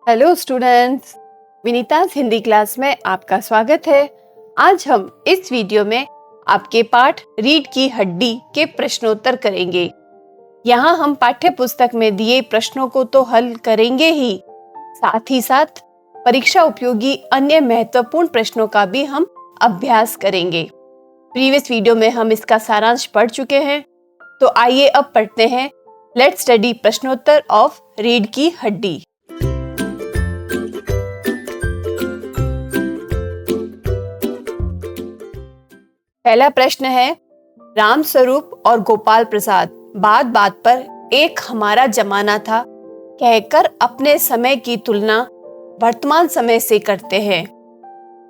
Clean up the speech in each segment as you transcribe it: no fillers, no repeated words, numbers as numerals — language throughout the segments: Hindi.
हेलो स्टूडेंट्स, विनीता's हिंदी क्लास में आपका स्वागत है। आज हम इस वीडियो में आपके पाठ रीढ़ की हड्डी के प्रश्नोत्तर करेंगे। यहाँ हम पाठ्य पुस्तक में दिए प्रश्नों को तो हल करेंगे ही, साथ ही साथ परीक्षा उपयोगी अन्य महत्वपूर्ण प्रश्नों का भी हम अभ्यास करेंगे। प्रीवियस वीडियो में हम इसका सारांश पढ़ चुके हैं, तो आइए अब पढ़ते हैं लेट्स स्टडी प्रश्नोत्तर ऑफ रीढ़ की हड्डी। पहला प्रश्न है, राम स्वरूप और गोपाल प्रसाद बात बात पर एक हमारा जमाना था कहकर अपने समय की तुलना वर्तमान समय से करते हैं।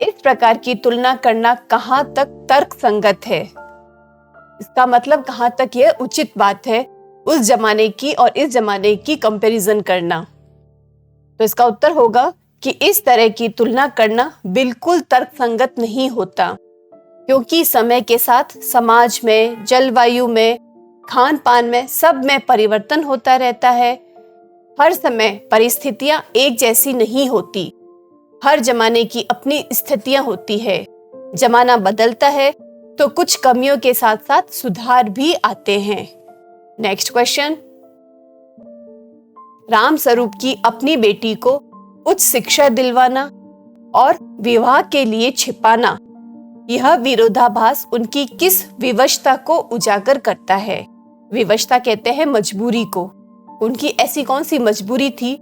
इस प्रकार की तुलना करना कहाँ तक तर्क संगत है? इसका मतलब कहाँ तक यह उचित बात है उस जमाने की और इस जमाने की कंपैरिजन करना। तो इसका उत्तर होगा कि इस तरह की तुलना करना बिल्कुल तर्क संगत नहीं होता, क्योंकि समय के साथ समाज में, जलवायु में, खान पान में, सब में परिवर्तन होता रहता है। हर समय परिस्थितियां एक जैसी नहीं होती। हर जमाने की अपनी स्थितियां होती है। जमाना बदलता है तो कुछ कमियों के साथ साथ सुधार भी आते हैं। नेक्स्ट क्वेश्चन, राम स्वरूप की अपनी बेटी को उच्च शिक्षा दिलवाना और विवाह के लिए छिपाना, यह विरोधाभास उनकी किस विवशता को उजागर करता है? विवशता कहते हैं मजबूरी को। उनकी ऐसी कौन सी मजबूरी थी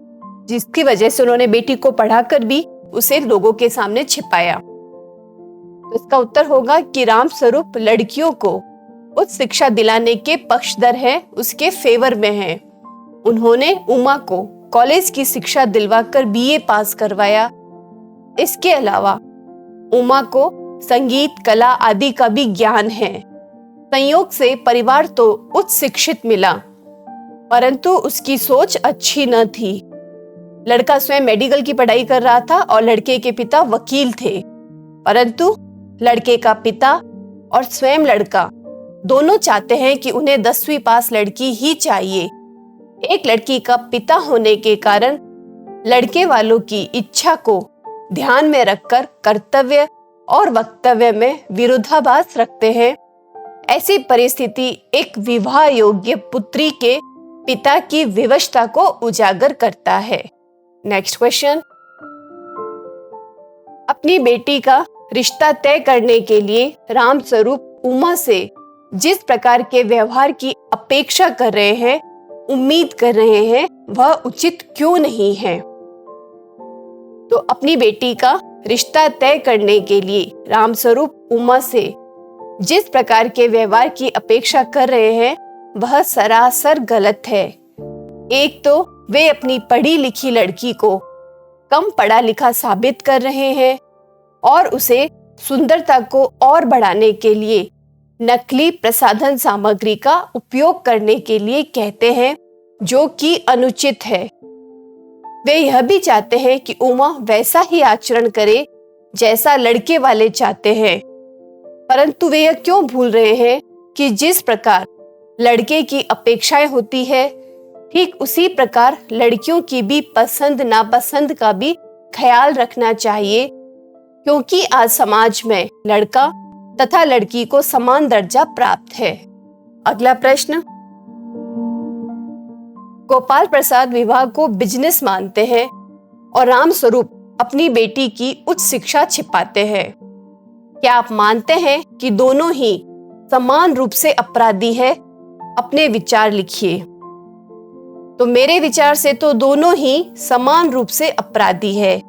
जिसकी वजह से उन्होंने बेटी को पढ़ाकर भी उसे लोगों के सामने छिपाया? तो इसका उत्तर होगा कि राम स्वरूप लड़कियों को उच्च शिक्षा दिलाने के पक्षधर है, उसके फेवर में है। उन्होंने उमा को कॉलेज की शिक्षा दिलवाकर बीए पास करवाया। इसके अलावा उमा को संगीत, कला आदि का भी ज्ञान है। संयोग से परिवार तो उच्च शिक्षित मिला, परंतु उसकी सोच अच्छी न थी। लड़का स्वयं मेडिकल की पढ़ाई कर रहा था और लड़के के पिता वकील थे, परंतु लड़के का पिता और स्वयं लड़का दोनों चाहते हैं कि उन्हें 10वीं पास लड़की ही चाहिए। एक लड़की का पिता होने के कारण लड़के वालों की इच्छा को ध्यान में रखकर कर्तव्य और वक्तव्य में विरोधाभास रखते हैं। ऐसी परिस्थिति एक विवाह योग्य पुत्री के पिता की विवशता को उजागर करता है। नेक्स्ट क्वेश्चन, अपनी बेटी का रिश्ता तय करने के लिए राम स्वरूप उमा से जिस प्रकार के व्यवहार की अपेक्षा कर रहे हैं, उम्मीद कर रहे हैं, वह उचित क्यों नहीं है? तो अपनी बेटी का रिश्ता तय करने के लिए राम स्वरूप उमा से जिस प्रकार के व्यवहार की अपेक्षा कर रहे हैं, वह सरासर गलत है। एक तो वे अपनी पढ़ी लिखी लड़की को कम पढ़ा लिखा साबित कर रहे हैं और उसे सुंदरता को और बढ़ाने के लिए नकली प्रसाधन सामग्री का उपयोग करने के लिए कहते हैं, जो कि अनुचित है। वे यह भी चाहते हैं कि उमा वैसा ही आचरण करे जैसा लड़के वाले चाहते हैं, परंतु वे यह क्यों भूल रहे हैं कि जिस प्रकार लड़के की अपेक्षाएं होती है, ठीक उसी प्रकार लड़कियों की भी पसंद नापसंद का भी ख्याल रखना चाहिए, क्योंकि आज समाज में लड़का तथा लड़की को समान दर्जा प्राप्त है। अगला प्रश्न, गोपाल प्रसाद विवाह को बिजनेस मानते हैं और राम स्वरूप अपनी बेटी की उच्च शिक्षा छिपाते हैं। क्या आप मानते हैं कि दोनों ही समान रूप से अपराधी है? अपने विचार लिखिए। तो मेरे विचार से तो दोनों ही समान रूप से अपराधी है।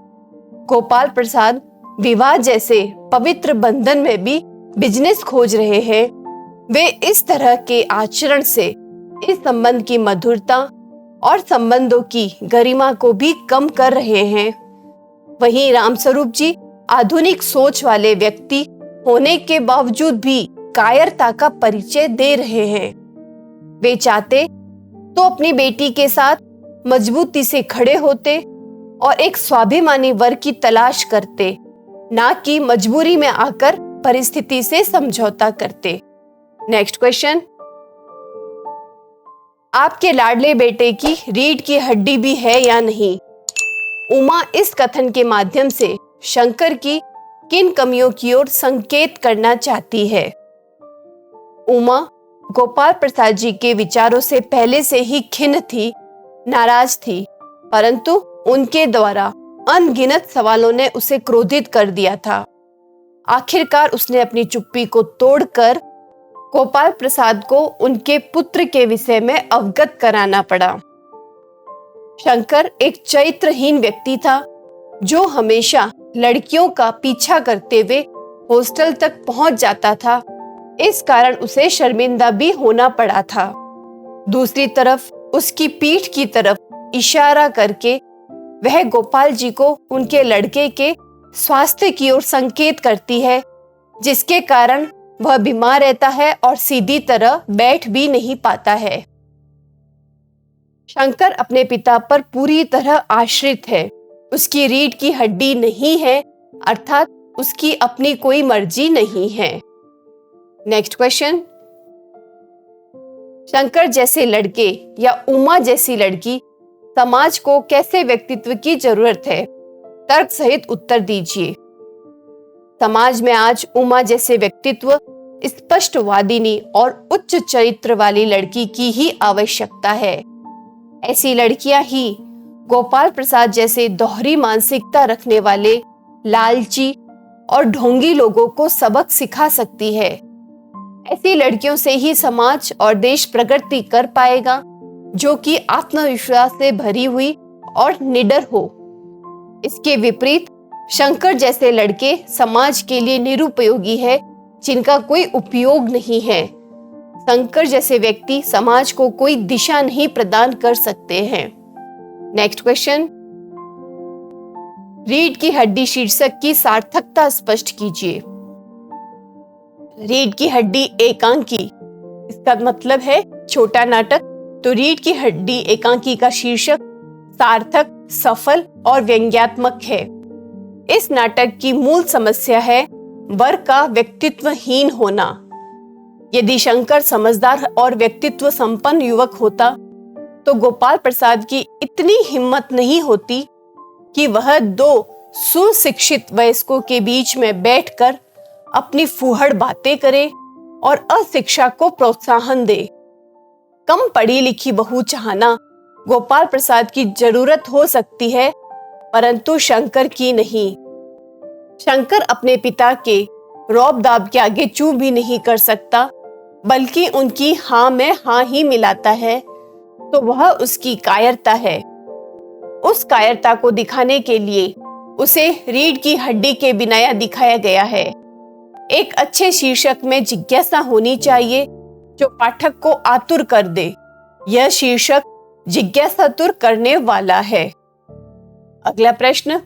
गोपाल प्रसाद विवाह जैसे पवित्र बंधन में भी बिजनेस खोज रहे हैं। वे इस तरह के आचरण से इस संबंध की मधुरता और संबंधों की गरिमा को भी कम कर रहे हैं। वहीं राम स्वरूप जी आधुनिक सोच वाले व्यक्ति होने के बावजूद भी कायरता का परिचय दे रहे हैं। वे चाहते तो अपनी बेटी के साथ मजबूती से खड़े होते और एक स्वाभिमानी वर की तलाश करते, ना कि मजबूरी में आकर परिस्थिति से समझौता करते। नेक्स्ट क्वेश्चन, आपके लाडले बेटे की रीढ़ की हड्डी भी है या नहीं? उमा इस कथन के माध्यम से शंकर की किन कमियों की ओर संकेत करना चाहती है? उमा गोपाल प्रसाद जी के विचारों से पहले से ही खिन्न थी, नाराज थी, परंतु उनके द्वारा अनगिनत सवालों ने उसे क्रोधित कर दिया था। आखिरकार उसने अपनी चुप्पी को तोड़कर गोपाल प्रसाद को उनके पुत्र के विषय में अवगत कराना पड़ा। शंकर एक चरित्रहीन व्यक्ति था जो हमेशा लड़कियों का पीछा करते हुए हॉस्टल तक पहुंच जाता था। इस कारण उसे शर्मिंदा भी होना पड़ा था। दूसरी तरफ उसकी पीठ की तरफ इशारा करके वह गोपाल जी को उनके लड़के के स्वास्थ्य की ओर संकेत करती है, जिसके कारण वह बीमार रहता है और सीधी तरह बैठ भी नहीं पाता है। शंकर अपने पिता पर पूरी तरह आश्रित है। उसकी रीढ़ की हड्डी नहीं है, अर्थात उसकी अपनी कोई मर्जी नहीं है। नेक्स्ट क्वेश्चन, शंकर जैसे लड़के या उमा जैसी लड़की समाज को कैसे व्यक्तित्व की जरूरत है? तर्क सहित उत्तर दीजिए। समाज में आज उमा जैसे व्यक्तित्व, स्पष्टवादिनी और उच्च चरित्र वाली लड़की की ही आवश्यकता है। ऐसी लड़कियां ही गोपाल प्रसाद जैसे दोहरी मानसिकता रखने वाले लालची और ढोंगी लोगों को सबक सिखा सकती है। ऐसी लड़कियों से ही समाज और देश प्रगति कर पाएगा, जो कि आत्मविश्वास से भरी हुई और निडर हो। इसके विपरीत शंकर जैसे लड़के समाज के लिए निरुपयोगी है, जिनका कोई उपयोग नहीं है। शंकर जैसे व्यक्ति समाज को कोई दिशा नहीं प्रदान कर सकते हैं। नेक्स्ट क्वेश्चन, रीढ़ की हड्डी शीर्षक की सार्थकता स्पष्ट कीजिए। रीढ़ की हड्डी एकांकी, इसका मतलब है छोटा नाटक। तो रीढ़ की हड्डी एकांकी का शीर्षक सार्थक, सफल और व्यंग्यात्मक है। इस नाटक की मूल समस्या है वर का व्यक्तित्वहीन होना। यदि शंकर समझदार और व्यक्तित्व संपन्न युवक होता तो गोपाल प्रसाद की इतनी हिम्मत नहीं होती कि वह दो सुशिक्षित वयस्कों के बीच में बैठकर अपनी फूहड़ बातें करे और अशिक्षा को प्रोत्साहन दे। कम पढ़ी लिखी बहू चाहना गोपाल प्रसाद की जरूरत हो सकती है, परंतु शंकर की नहीं। शंकर अपने पिता के रौब दाब के आगे चूं भी नहीं कर सकता, बल्कि उनकी हाँ में हाँ ही मिलाता है, तो वह उसकी कायरता है। उस कायरता को दिखाने के लिए उसे रीढ़ की हड्डी के बिना दिखाया गया है। एक अच्छे शीर्षक में जिज्ञासा होनी चाहिए जो पाठक को आतुर कर दे। यह शीर्षक जिज्ञासातुर करने वाला है। अगला प्रश्न,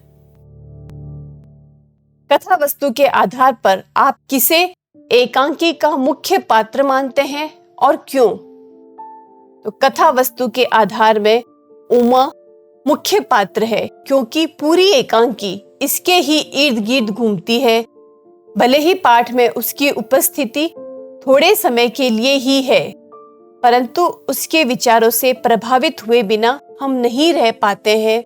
कथा वस्तु के आधार पर आप किसे एकांकी का मुख्य पात्र मानते हैं और क्यों? तो कथा वस्तु के आधार में उमा मुख्य पात्र है, क्योंकि पूरी एकांकी इसके ही इर्द गिर्द घूमती है। भले ही पाठ में उसकी उपस्थिति थोड़े समय के लिए ही है, परंतु उसके विचारों से प्रभावित हुए बिना हम नहीं रह पाते हैं।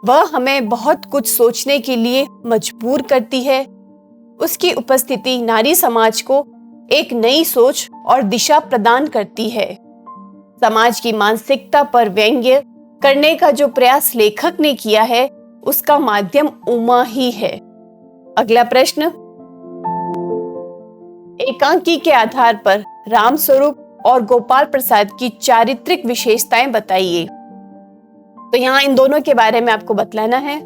वह हमें बहुत कुछ सोचने के लिए मजबूर करती है। उसकी उपस्थिति नारी समाज को एक नई सोच और दिशा प्रदान करती है। समाज की मानसिकता पर व्यंग्य करने का जो प्रयास लेखक ने किया है, उसका माध्यम उमा ही है। अगला प्रश्न, एकांकी के आधार पर राम स्वरूप और गोपाल प्रसाद की चारित्रिक विशेषताएं बताइए। तो यहाँ इन दोनों के बारे में आपको बतलाना है।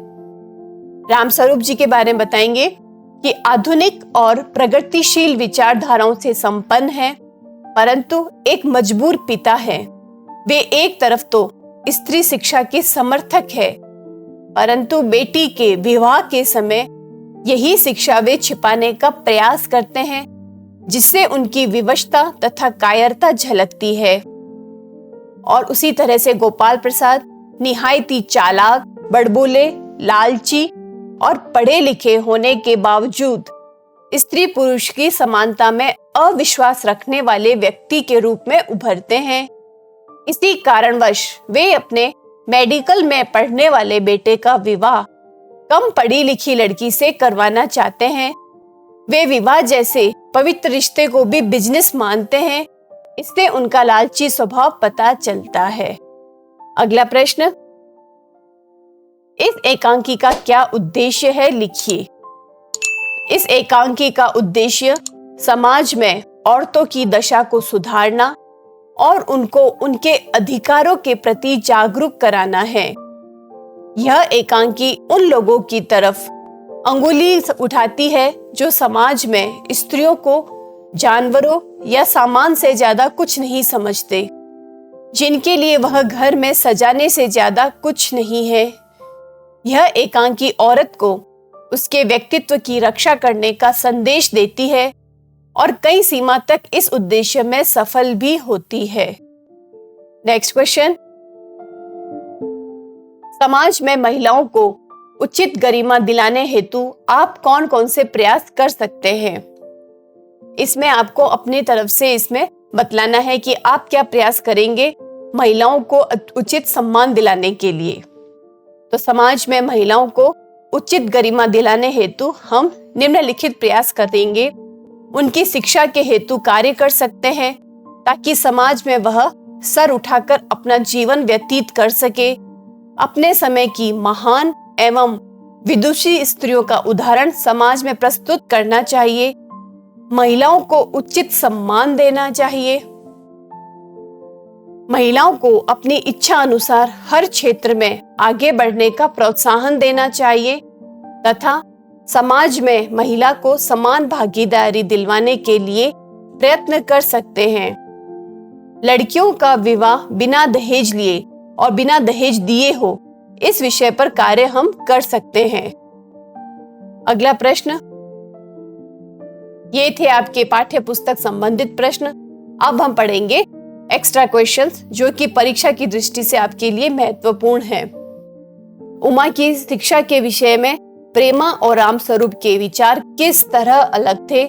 राम स्वरूप जी के बारे में बताएंगे कि आधुनिक और प्रगतिशील विचारधाराओं से संपन्न है, परंतु एक मजबूर पिता है। वे एक तरफ तो स्त्री शिक्षा के समर्थक है, परंतु बेटी के विवाह के समय यही शिक्षा वे छिपाने का प्रयास करते हैं, जिससे उनकी विवशता तथा कायरता झलकती है। और उसी तरह से गोपाल प्रसाद निहायती चालाक, बड़बोले, लालची और पढ़े लिखे होने के बावजूद स्त्री पुरुष की समानता में अविश्वास रखने वाले व्यक्ति के रूप में उभरते हैं। इसी कारणवश वे अपने मेडिकल में पढ़ने वाले बेटे का विवाह कम पढ़ी लिखी लड़की से करवाना चाहते हैं। वे विवाह जैसे पवित्र रिश्ते को भी बिजनेस मानते हैं। इससे उनका लालची स्वभाव पता चलता है। अगला प्रश्न, इस एकांकी का क्या उद्देश्य है, लिखिए। इस एकांकी का उद्देश्य समाज में औरतों की दशा को सुधारना और उनको उनके अधिकारों के प्रति जागरूक कराना है। यह एकांकी उन लोगों की तरफ अंगुली उठाती है जो समाज में स्त्रियों को जानवरों या सामान से ज्यादा कुछ नहीं समझते, जिनके लिए वह घर में सजाने से ज्यादा कुछ नहीं है। यह एकांकी औरत को उसके व्यक्तित्व की रक्षा करने का संदेश देती है और कई सीमा तक इस उद्देश्य में सफल भी होती है। नेक्स्ट क्वेश्चन, समाज में महिलाओं को उचित गरिमा दिलाने हेतु आप कौन कौन से प्रयास कर सकते हैं? इसमें आपको अपनी तरफ से इसमें बतलाना है कि आप क्या प्रयास करेंगे महिलाओं को उचित सम्मान दिलाने के लिए। तो समाज में महिलाओं को उचित गरिमा दिलाने हेतु हम निम्नलिखित प्रयास करेंगे। उनकी शिक्षा के हेतु कार्य कर सकते हैं ताकि समाज में वह सर उठाकर अपना जीवन व्यतीत कर सके। अपने समय की महान एवं विदुषी स्त्रियों का उदाहरण समाज में प्रस्तुत करना चाहिए। महिलाओं को उचित सम्मान देना चाहिए। महिलाओं को अपनी इच्छा अनुसार हर क्षेत्र में आगे बढ़ने का प्रोत्साहन देना चाहिए तथा समाज में महिला को समान भागीदारी दिलवाने के लिए प्रयत्न कर सकते हैं। लड़कियों का विवाह बिना दहेज लिए और बिना दहेज दिए हो, इस विषय पर कार्य हम कर सकते हैं। अगला प्रश्न, ये थे आपके पाठ्य पुस्तक संबंधित प्रश्न। अब हम पढ़ेंगे एक्स्ट्रा क्वेश्चंस जो कि परीक्षा की दृष्टि से आपके लिए महत्वपूर्ण है। उमा की शिक्षा के विषय में प्रेमा और रामस्वरूप के विचार किस तरह अलग थे?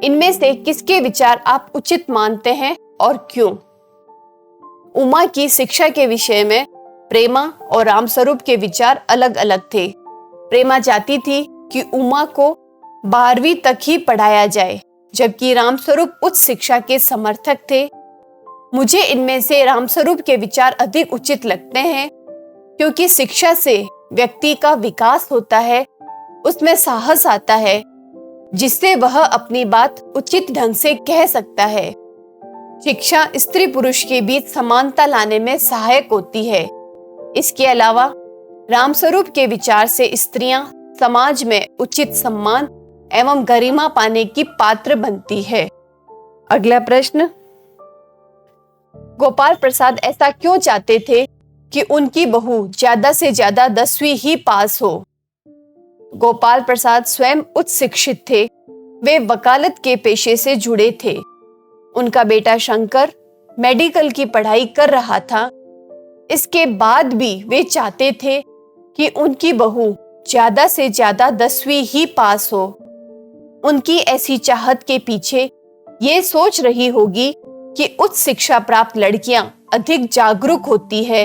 इनमें से किसके विचार आप उचित मानते हैं और क्यों? उमा की शिक्षा के विषय में प्रेमा और रामस्वरूप के विचार अलग अलग थे। प्रेमा चाहती थी कि उमा को 12वीं तक ही पढ़ाया जाए, जबकि रामस्वरूप उच्च शिक्षा के समर्थक थे। मुझे इनमें से रामस्वरूप के विचार अधिक उचित लगते हैं, क्योंकि शिक्षा से व्यक्ति का विकास होता है, उसमें साहस आता है, जिससे वह अपनी बात उचित ढंग से कह सकता है। शिक्षा स्त्री पुरुष के बीच समानता लाने में सहायक होती है। इसके अलावा रामस्वरूप के विचार से स्त्रियां समाज में उचित सम्मान एवं गरिमा पाने की पात्र बनती है। अगला प्रश्न, गोपाल प्रसाद ऐसा क्यों चाहते थे कि उनकी बहू ज्यादा से ज्यादा 10वीं ही पास हो? गोपाल प्रसाद स्वयं उच्च शिक्षित थे। वे वकालत के पेशे से जुड़े थे। उनका बेटा शंकर मेडिकल की पढ़ाई कर रहा था। इसके बाद भी वे चाहते थे कि उनकी बहू ज्यादा से ज्यादा 10वीं ही पास हो। उनकी ऐसी चाहत के पीछे ये सोच रही होगी कि उच्च शिक्षा प्राप्त लड़कियां अधिक जागरूक होती है।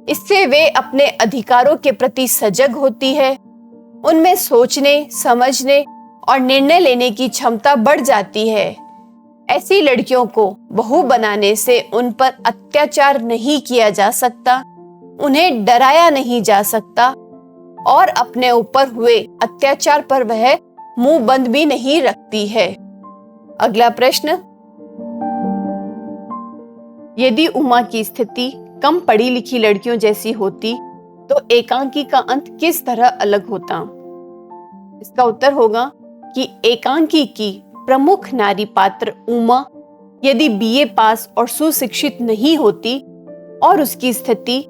इससे वे अपने अधिकारों के प्रति सजग होती है। उनमें सोचने, समझने और निर्णय लेने की क्षमता बढ़ जाती है। ऐसी लड़कियों को बहू बनाने से उन पर अत्याचार नहीं किया जा सकता, उन्हें डराया नहीं जा सकता और अपने ऊपर हुए अत्याचार पर वह मुंह बंद भी नहीं रखती है। अगला प्रश्न, यदि उमा की स्थिति कम पढ़ी लिखी लड़कियों जैसी होती तो एकांकी का अंत किस तरह अलग होता? इसका उत्तर होगा कि एकांकी की प्रमुख नारी पात्र उमा यदि बीए पास और सुशिक्षित नहीं होती और उसकी स्थिति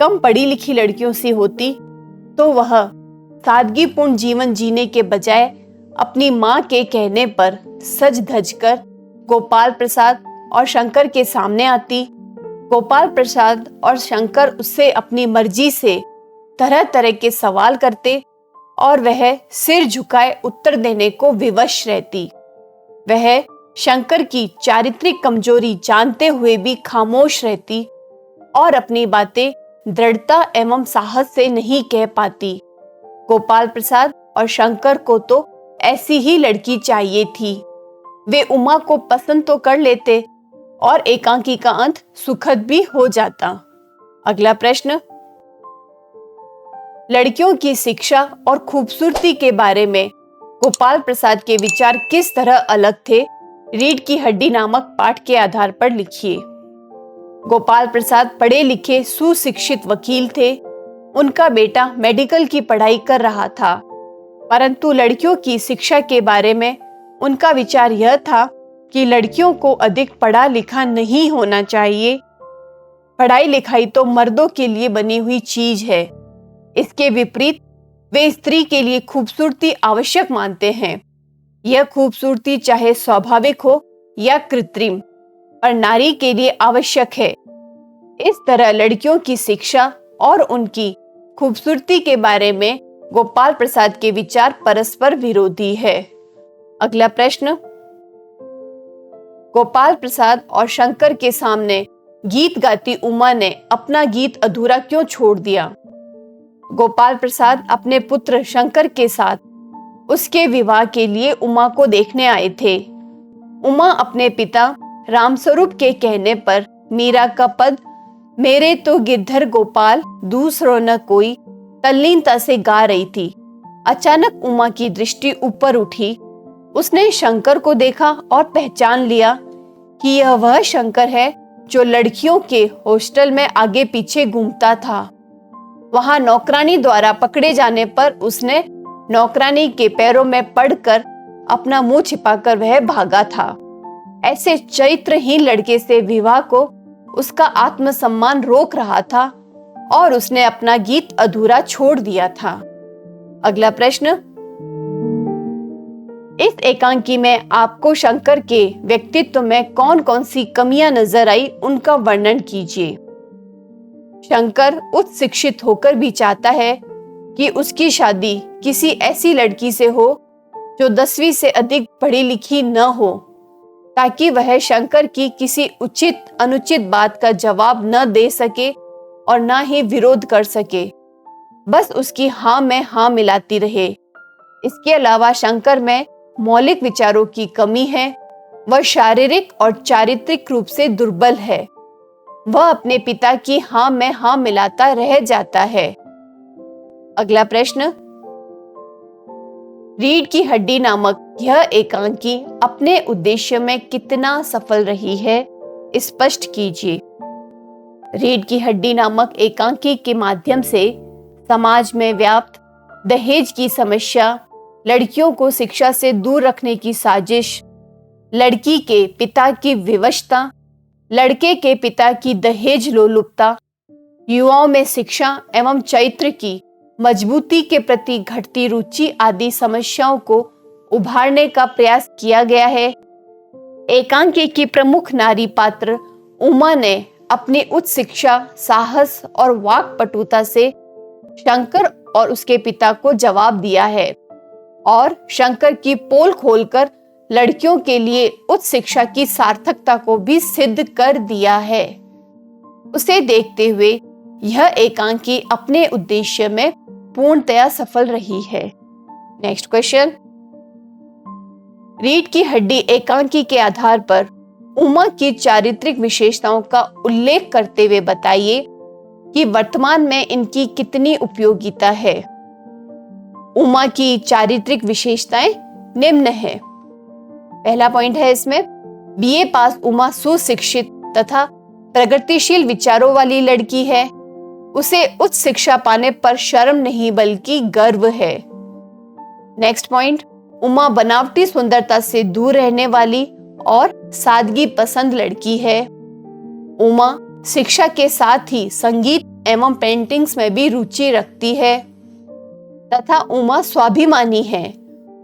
कम पढ़ी लिखी लड़कियों से होती तो वह सादगीपूर्ण जीवन जीने के बजाय अपनी मां के कहने पर सज धज कर गोपाल प्रसाद और शंकर के सामने आती। गोपाल प्रसाद और शंकर उससे अपनी मर्जी से तरह तरह के सवाल करते और वह सिर झुकाए उत्तर देने को विवश रहती। वह शंकर की चारित्रिक कमजोरी जानते हुए भी खामोश रहती और अपनी बातें दृढ़ता एवं साहस से नहीं कह पाती। गोपाल प्रसाद और शंकर को तो ऐसी ही लड़की चाहिए थी। वे उमा को पसंद तो कर लेते और एकांकी का अंत सुखद भी हो जाता। अगला प्रश्न, लड़कियों की शिक्षा और खूबसूरती के बारे में गोपाल प्रसाद के विचार किस तरह अलग थे? रीढ़ की हड्डी नामक पाठ के आधार पर लिखिए। गोपाल प्रसाद पढ़े लिखे सुशिक्षित वकील थे। उनका बेटा मेडिकल की पढ़ाई कर रहा था, परंतु लड़कियों की शिक्षा के बारे में उनका विचार यह था कि लड़कियों को अधिक पढ़ा लिखा नहीं होना चाहिए। पढ़ाई लिखाई तो मर्दों के लिए बनी हुई चीज है। इसके विपरीत वे स्त्री के लिए खूबसूरती आवश्यक मानते हैं। यह खूबसूरती चाहे स्वाभाविक हो या कृत्रिम, पर नारी के लिए आवश्यक है। इस तरह लड़कियों की शिक्षा और उनकी खूबसूरती के बारे में गोपाल प्रसाद के विचार परस्पर विरोधी है। अगला प्रश्न, गोपाल प्रसाद और शंकर के सामने गीत गाती उमा ने अपना गीत अधूरा क्यों छोड़ दिया? गोपाल प्रसाद अपने पुत्र शंकर के साथ उसके विवाह के लिए उमा को देखने आए थे। उमा अपने पिता रामस्वरूप के कहने पर मीरा का पद मेरे तो गिरधर गोपाल दूसरो न कोई तल्लीनता से गा रही थी। अचानक उमा की दृष्टि ऊपर उठी। उसने शंकर को देखा और पहचान लिया कि यह वह शंकर है जो लड़कियों के हॉस्टल में आगे पीछे घूमता था। वहां नौकरानी द्वारा पकड़े जाने पर उसने नौकरानी के पैरों में पड़कर अपना मुंह छिपाकर वह भागा था। ऐसे चरित्रहीन लड़के से विवाह को उसका आत्मसम्मान रोक रहा था और उसने अपना गीत अधूरा छोड़ दिया था। अगला प्रश्न, इस एकांकी में आपको शंकर के व्यक्तित्व में कौन कौन सी कमियां नजर आई, उनका वर्णन कीजिए। शंकर उच्च शिक्षित होकर भी चाहता है कि उसकी शादी किसी ऐसी लड़की से हो जो 10वीं से अधिक पढ़ी लिखी न हो, ताकि वह शंकर की किसी उचित अनुचित बात का जवाब न दे सके और न ही विरोध कर सके, बस उसकी हाँ में हाँ मिलाती रहे। इसके अलावा शंकर में मौलिक विचारों की कमी है। वह शारीरिक और चारित्रिक रूप से दुर्बल है। वह अपने पिता की हाँ में हाँ मिलाता रह जाता है। अगला प्रश्न, रीढ़ की हड्डी नामक यह एकांकी अपने उद्देश्य में कितना सफल रही है, स्पष्ट कीजिए। रीढ़ की हड्डी नामक एकांकी के माध्यम से समाज में व्याप्त दहेज की समस्या, लड़कियों को शिक्षा से दूर रखने की साजिश, लड़की के पिता की विवशता, लड़के के पिता की दहेज लोलुपता, युवाओं में शिक्षा एवं चरित्र की मजबूती के प्रति घटती रुचि आदि समस्याओं को उभारने का प्रयास किया गया है। एकांकी की प्रमुख नारी पात्र उमा ने अपनी उच्च शिक्षा, साहस और वाक्पटुता से शंकर और उसके पिता को जवाब दिया है और शंकर की पोल खोलकर लड़कियों के लिए उच्च शिक्षा की सार्थकता को भी सिद्ध कर दिया है। उसे देखते हुए यह एकांकी अपने उद्देश्य में पूर्णतया सफल रही है। नेक्स्ट क्वेश्चन, रीढ़ की हड्डी एकांकी के आधार पर उमा की चारित्रिक विशेषताओं का उल्लेख करते हुए बताइए कि वर्तमान में इनकी कितनी उपयोगिता है। उमा की चारित्रिक विशेषताएं निम्न है। पहला पॉइंट है इसमें, बीए पास उमा सुशिक्षित तथा प्रगतिशील विचारों वाली लड़की है। उसे उच्च शिक्षा पाने पर शर्म नहीं बल्कि गर्व है। नेक्स्ट पॉइंट, उमा बनावटी सुंदरता से दूर रहने वाली और सादगी पसंद लड़की है। उमा शिक्षा के साथ ही संगीत एवं पेंटिंग्स में भी रुचि रखती है तथा उमा स्वाभिमानी है।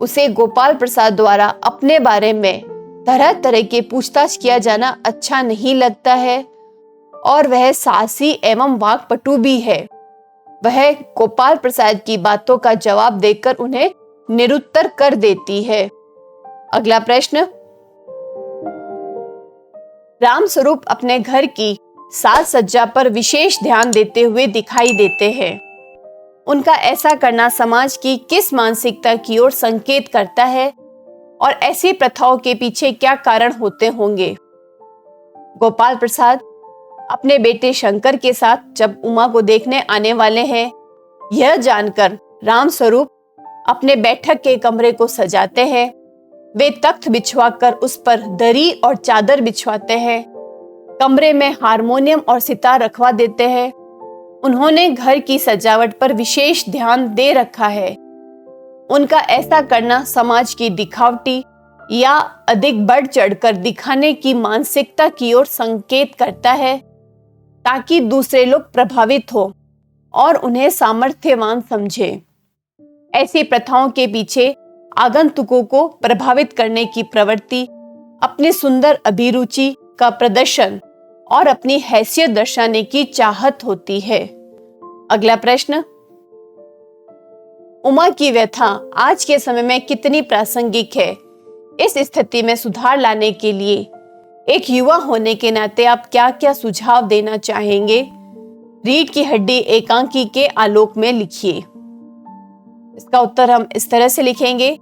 उसे गोपाल प्रसाद द्वारा अपने बारे में तरह तरह के पूछताछ किया जाना अच्छा नहीं लगता है और वह साहसी एवं वाक्पटु भी है। वह गोपाल प्रसाद की बातों का जवाब देकर उन्हें निरुत्तर कर देती है। अगला प्रश्न, रामस्वरूप अपने घर की साज सज्जा पर विशेष ध्यान देते हुए दिखाई देते हैं। उनका ऐसा करना समाज की किस मानसिकता की ओर संकेत करता है और ऐसी प्रथाओं के पीछे क्या कारण होते होंगे? गोपाल प्रसाद अपने बेटे शंकर के साथ जब उमा को देखने आने वाले हैं, यह जानकर राम स्वरूप अपने बैठक के कमरे को सजाते हैं। वे तख्त बिछवाकर उस पर दरी और चादर बिछवाते हैं। कमरे में हारमोनियम और सितार रखवा देते हैं। उन्होंने घर की सजावट पर विशेष ध्यान दे रखा है। उनका ऐसा करना समाज की दिखावटी या अधिक बढ़ चढ़कर दिखाने की मानसिकता की ओर संकेत करता है, ताकि दूसरे लोग प्रभावित हो और उन्हें सामर्थ्यवान समझे। ऐसी प्रथाओं के पीछे आगंतुकों को प्रभावित करने की प्रवृत्ति, अपनी सुंदर अभिरुचि का प्रदर्शन और अपनी हैसियत दर्शाने की चाहत होती है। अगला प्रश्न, उमा की व्यथा आज के समय में कितनी प्रासंगिक है? इस स्थिति में सुधार लाने के लिए एक युवा होने के नाते आप क्या क्या सुझाव देना चाहेंगे? रीढ़ की हड्डी एकांकी के आलोक में लिखिए। इसका उत्तर हम इस तरह से लिखेंगे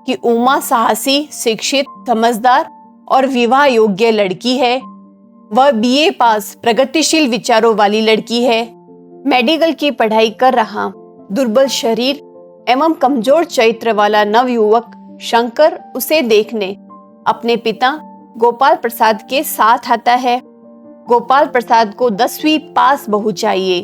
कि उमा साहसी, शिक्षित, समझदार और विवाह योग्य लड़की है। वह बीए पास, प्रगतिशील विचारों वाली लड़की है। मेडिकल की पढ़ाई कर रहा दुर्बल शरीर एवं कमजोर चरित्र वाला नवयुवक शंकर उसे देखने अपने पिता गोपाल प्रसाद के साथ आता है। गोपाल प्रसाद को 10वीं पास बहू चाहिए।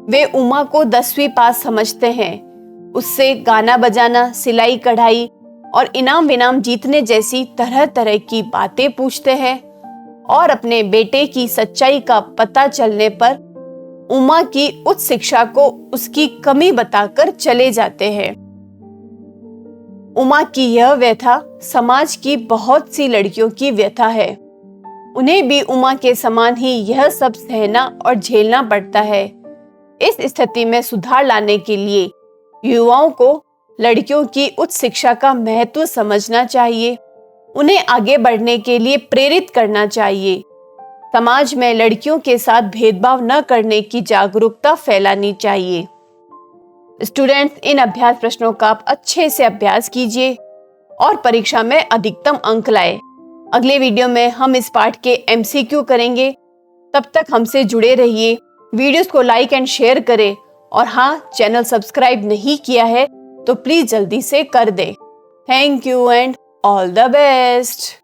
वे उमा को 10वीं पास समझते हैं। उससे गाना बजाना, सिलाई कढ़ाई और इनाम विनाम जीतने जैसी तरह तरह की बातें पूछते हैं और अपने बेटे की सच्चाई का पता चलने पर उमा की उच्च शिक्षा को उसकी कमी बताकर चले जाते हैं। उमा की यह व्यथा समाज की बहुत सी लड़कियों की व्यथा है। उन्हें भी उमा के समान ही यह सब सहना और झेलना पड़ता है। इस स्थिति में सुधार लाने के लिए युवाओं को लड़कियों की उच्च शिक्षा का महत्व समझना चाहिए। उन्हें आगे बढ़ने के लिए प्रेरित करना चाहिए। समाज में लड़कियों के साथ भेदभाव न करने की जागरूकता फैलानी चाहिए। स्टूडेंट्स, इन अभ्यास प्रश्नों का आप अच्छे से अभ्यास कीजिए और परीक्षा में अधिकतम अंक लाए। अगले वीडियो में हम इस पाठ के एमसीक्यू करेंगे। तब तक हमसे जुड़े रहिए। वीडियोस को लाइक एंड शेयर करें और हाँ, चैनल सब्सक्राइब नहीं किया है तो प्लीज जल्दी से कर दें। Thank you and all the best.